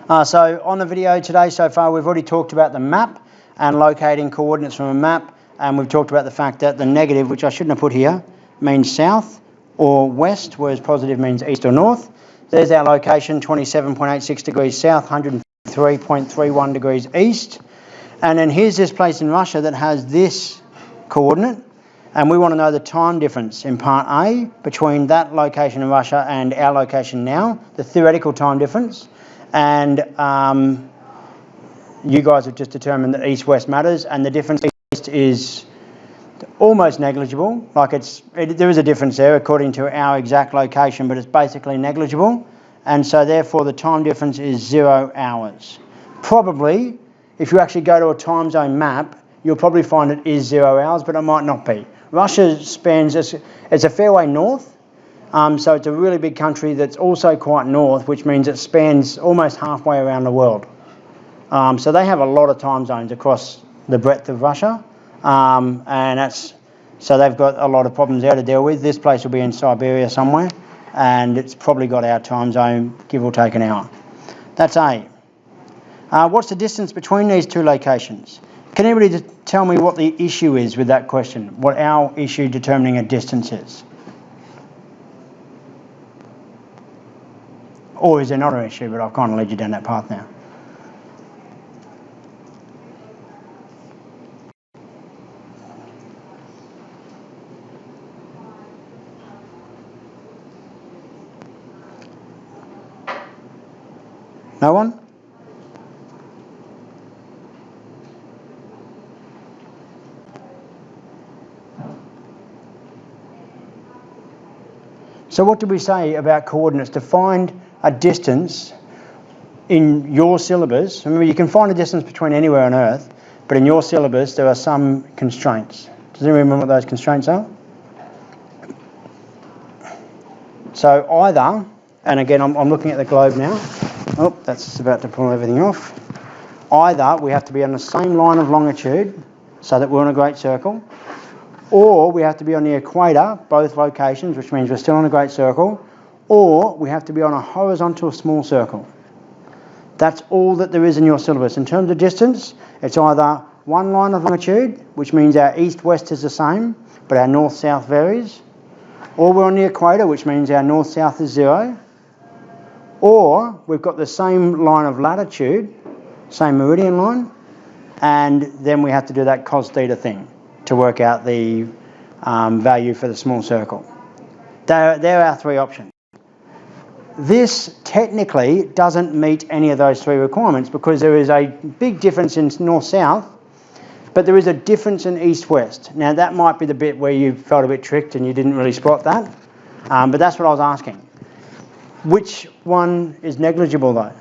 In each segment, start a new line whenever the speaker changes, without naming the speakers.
So on the video today so far, we've already talked about the map and locating coordinates from a map, and we've talked about the fact that the negative, which I shouldn't have put here, means south or west, whereas positive means east or north. There's our location, 27.86 degrees south, 103.31 degrees east. And then here's this place in Russia that has this coordinate, and we want to know the time difference in part A between that location in Russia and our location now, the theoretical time difference. And you guys have just determined that east-west matters, and the difference east is almost negligible. Like there is a difference there according to our exact location, but it's basically negligible. And so therefore the time difference is 0 hours. Probably, if you actually go to a time zone map, you'll probably find it is 0 hours, but it might not be. Russia spans, it's a fair way north, so it's a really big country that's also quite north, which means it spans almost halfway around the world. So they have a lot of time zones across the breadth of Russia, so they've got a lot of problems there to deal with. This place will be in Siberia somewhere, and it's probably got our time zone, give or take an hour. That's A. What's the distance between these two locations? Can anybody tell me what the issue is with that question? What our issue determining a distance is? Or is there not an issue, but I've kind of led you down that path now? No one? So what did we say about coordinates? To find a distance in your syllabus, remember you can find a distance between anywhere on Earth, but in your syllabus there are some constraints. Does anyone remember what those constraints are? So either, and again I'm looking at the globe now, oh that's just about to pull everything off, either we have to be on the same line of longitude so that we're on a great circle, or we have to be on the equator, both locations, which means we're still on a great circle, or we have to be on a horizontal small circle. That's all that there is in your syllabus. In terms of distance, it's either one line of longitude, which means our east-west is the same, but our north-south varies, or we're on the equator, which means our north-south is 0, or we've got the same line of latitude, same meridian line, and then we have to do that cos theta thing to work out the value for the small circle. They're our three options. This technically doesn't meet any of those three requirements because there is a big difference in north-south, but there is a difference in east-west. Now that might be the bit where you felt a bit tricked and you didn't really spot that, but that's what I was asking. Which one is negligible though?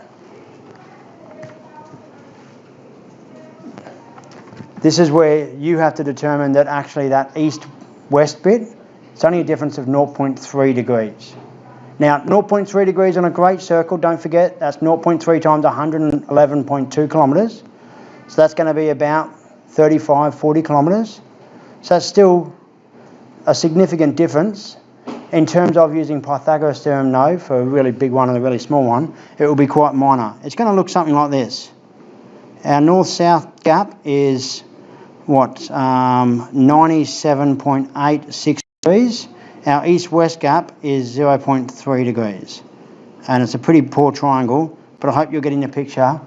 This is where you have to determine that actually that east-west bit, it's only a difference of 0.3 degrees. Now, 0.3 degrees on a great circle, don't forget, that's 0.3 times 111.2 kilometres. So that's going to be about 35, 40 kilometres. So it's still a significant difference. In terms of using Pythagoras theorem, no, for a really big one and a really small one, it will be quite minor. It's going to look something like this. Our north-south gap is, what, 97.86 degrees. Our east-west gap is 0.3 degrees. And it's a pretty poor triangle, but I hope you're getting the picture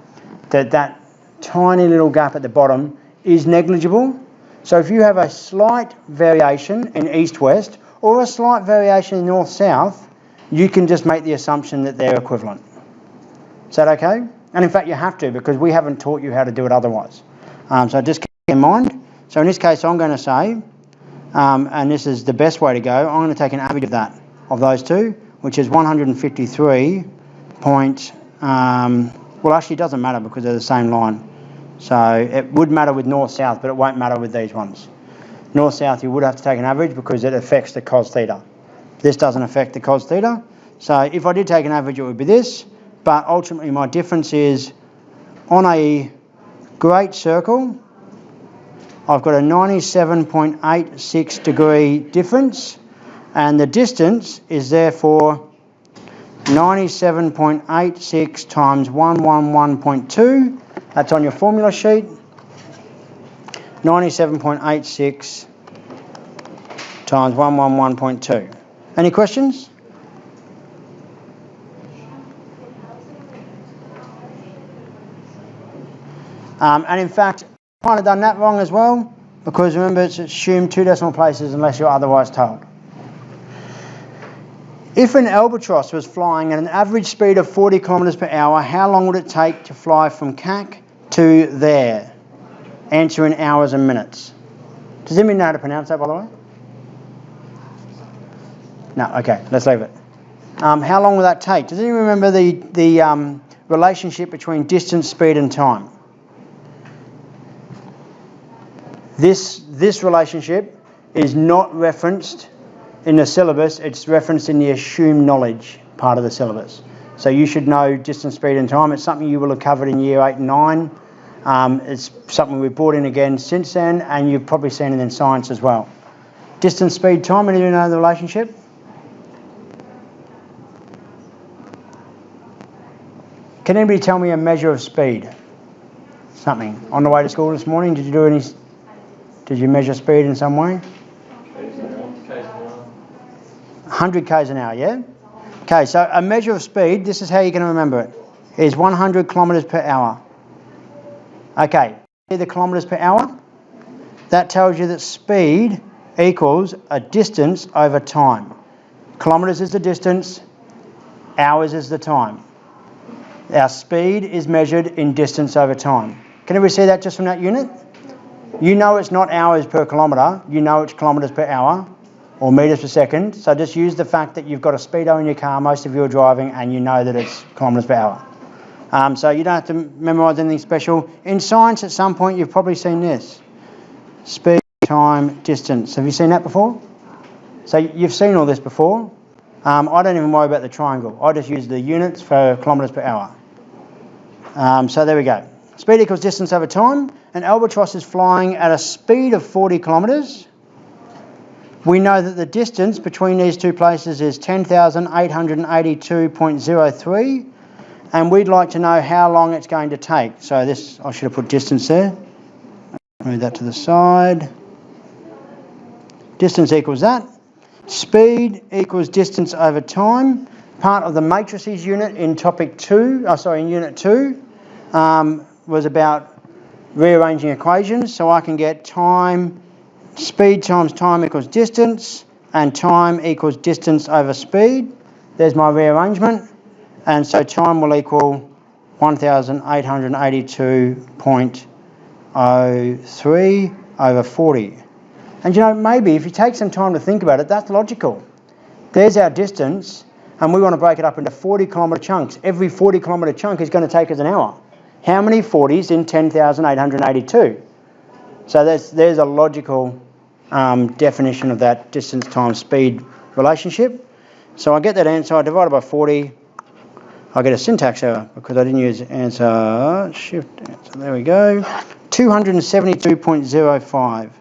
that that tiny little gap at the bottom is negligible. So if you have a slight variation in east-west or a slight variation in north-south, you can just make the assumption that they're equivalent. Is that okay? And in fact you have to, because we haven't taught you how to do it otherwise. So just keep in mind. So in this case I'm going to say, and this is the best way to go, I'm going to take an average of that, of those two, which is 153 point, well actually it doesn't matter because they're the same line. So it would matter with north-south, but it won't matter with these ones. North-south you would have to take an average because it affects the cos theta. This doesn't affect the cos theta. So if I did take an average it would be this, but ultimately my difference is on a great circle, I've got a 97.86 degree difference, and the distance is therefore 97.86 times 111.2. That's on your formula sheet. 97.86 times 111.2. Any questions? And in fact, I've kind of done that wrong as well, because remember it's assumed 2 decimal places unless you're otherwise told. If an albatross was flying at an average speed of 40 kilometres per hour, how long would it take to fly from CAC to there? Answer in hours and minutes. Does anyone know how to pronounce that, by the way? No, okay, let's leave it. How long will that take? Does anyone remember the relationship between distance, speed and time? This relationship is not referenced in the syllabus, it's referenced in the assumed knowledge part of the syllabus. So you should know distance, speed and time. It's something you will have covered in year 8 and 9. It's something we've brought in again since then, and you've probably seen it in science as well. Distance, speed, time, any of you know the relationship? Can anybody tell me a measure of speed? Something. On the way to school this morning, did you measure speed in some way? 100 k's an hour, yeah? Okay, so a measure of speed, this is how you're going to remember it, is 100 kilometres per hour. Okay, the kilometres per hour, that tells you that speed equals a distance over time. Kilometres is the distance, hours is the time. Our speed is measured in distance over time. Can everybody see that just from that unit? You know it's not hours per kilometre, you know it's kilometres per hour or metres per second, so just use the fact that you've got a speedo in your car, most of you are driving, and you know that it's kilometres per hour. So you don't have to memorise anything special. In science at some point you've probably seen this. Speed, time, distance. Have you seen that before? So you've seen all this before. I don't even worry about the triangle. I just use the units for kilometres per hour. So there we go. Speed equals distance over time. An albatross is flying at a speed of 40 kilometres. We know that the distance between these two places is 10,882.03, and we'd like to know how long it's going to take. So this, I should have put distance there. Move that to the side. Distance equals that. Speed equals distance over time. Part of the matrices unit in unit 2 was about rearranging equations, so I can get speed times time equals distance, and time equals distance over speed. There's my rearrangement, and so time will equal 1,882.03 over 40. And you know, maybe if you take some time to think about it, that's logical. There's our distance, and we want to break it up into 40 kilometre chunks. Every 40 kilometre chunk is going to take us an hour. How many 40s in 10,882? So there's a logical definition of that distance times speed relationship. So I get that answer, I divide it by 40, I get a syntax error because I didn't use answer, shift answer, there we go, 272.05.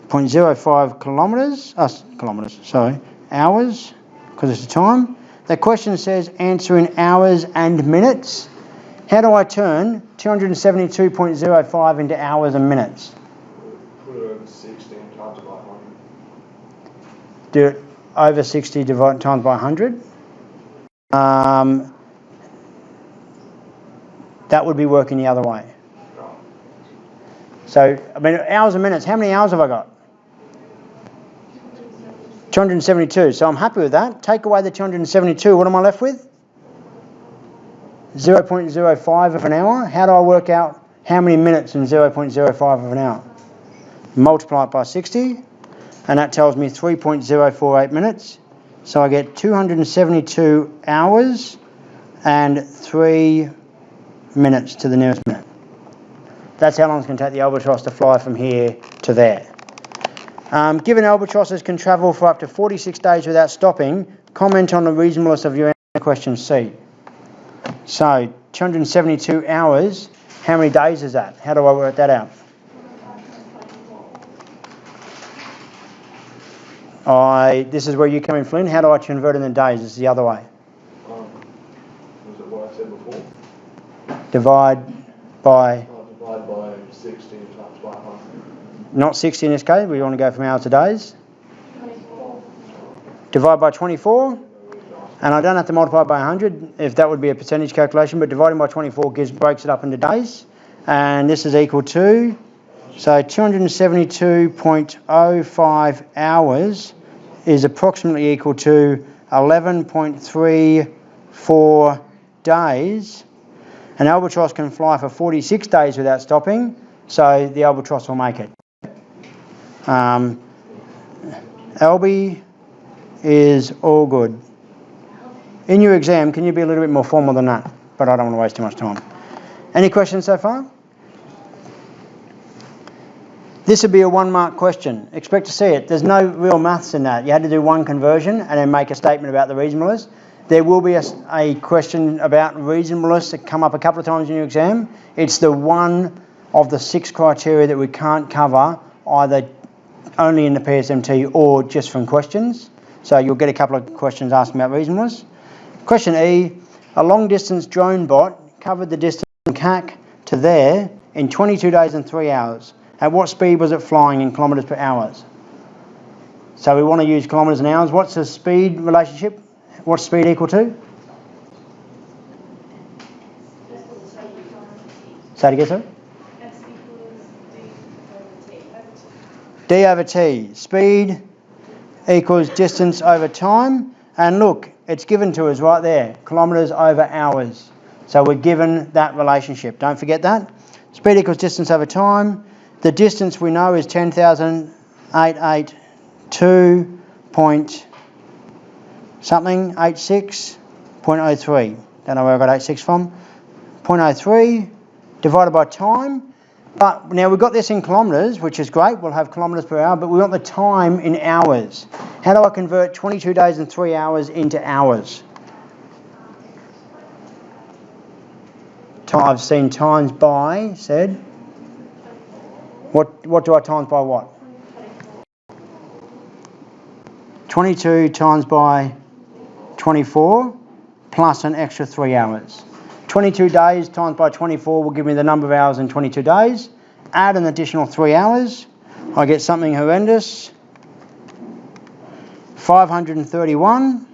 0.05 hours, because it's the time. The question says answer in hours and minutes. How do I turn 272.05 into hours and minutes?
Put it over 60 and times it by 100.
Do it over 60 divided times by 100. That would be working the other way. So, I mean, hours and minutes, how many hours have I got? 272, so I'm happy with that. Take away the 272, what am I left with? 0.05 of an hour. How do I work out how many minutes in 0.05 of an hour? Multiply it by 60, and that tells me 3.048 minutes. So I get 272 hours and 3 minutes to the nearest minute. That's how long it's going to take the albatross to fly from here to there. Given albatrosses can travel for up to 46 days without stopping, comment on the reasonableness of your answer, question C. So 272 hours, how many days is that? How do I work that out? This is where you come in, Flynn. How do I convert it into days? It's the other way.
Was it what I said before?
Divide by...
Divide by 16 times by 100.
Not 60 in this case. We want to go from hours to days.
24.
Divide by 24. And I don't have to multiply by 100 if that would be a percentage calculation, but dividing by 24 breaks it up into days. And this is equal to, so 272.05 hours is approximately equal to 11.34 days. An albatross can fly for 46 days without stopping, so the albatross will make it. Albie is all good. In your exam, can you be a little bit more formal than that? But I don't want to waste too much time. Any questions so far? This would be a 1 mark question. Expect to see it. There's no real maths in that. You had to do one conversion and then make a statement about the reasonableness. There will be a question about reasonableness that come up a couple of times in your exam. It's the one of the 6 criteria that we can't cover either only in the PSMT or just from questions. So you'll get a couple of questions asking about reasonableness. Question E, a long distance drone bot covered the distance from CAC to there in 22 days and 3 hours. At what speed was it flying in kilometres per hour? So we want to use kilometres and hours. What's the speed relationship? What's speed equal to? Say it again, sir.
S equals
D over T. Speed equals distance over time. And look, it's given to us right there, kilometres over hours. So we're given that relationship. Don't forget that. Speed equals distance over time. The distance we know is 10,882 point something, 86.03. Don't know where I got 86 from. 0.03 divided by time. But now we've got this in kilometres, which is great. We'll have kilometres per hour, but we want the time in hours. How do I convert 22 days and 3 hours into hours? I've seen times by said. What do I times by what? 22 times by 24 plus an extra 3 hours. 22 days times by 24 will give me the number of hours in 22 days. Add an additional 3 hours. I get something horrendous. 531.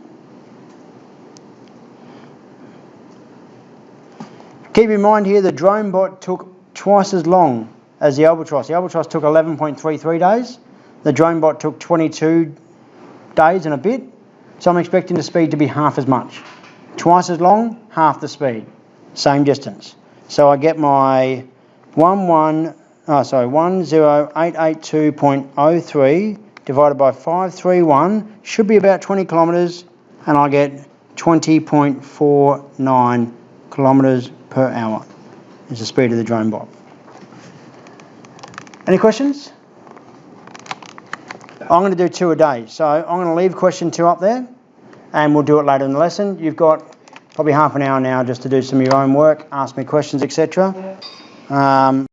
Keep in mind here the drone bot took twice as long as the albatross. The albatross took 11.33 days. The drone bot took 22 days and a bit. So I'm expecting the speed to be half as much. Twice as long, half the speed. Same distance. So I get my 10882.03 divided by 531 should be about 20 kilometres, and I get 20.49 kilometres per hour is the speed of the drone bot. Any questions? I'm going to do 2 a day. So I'm going to leave question 2 up there and we'll do it later in the lesson. You've got probably half an hour now just to do some of your own work, ask me questions, etc.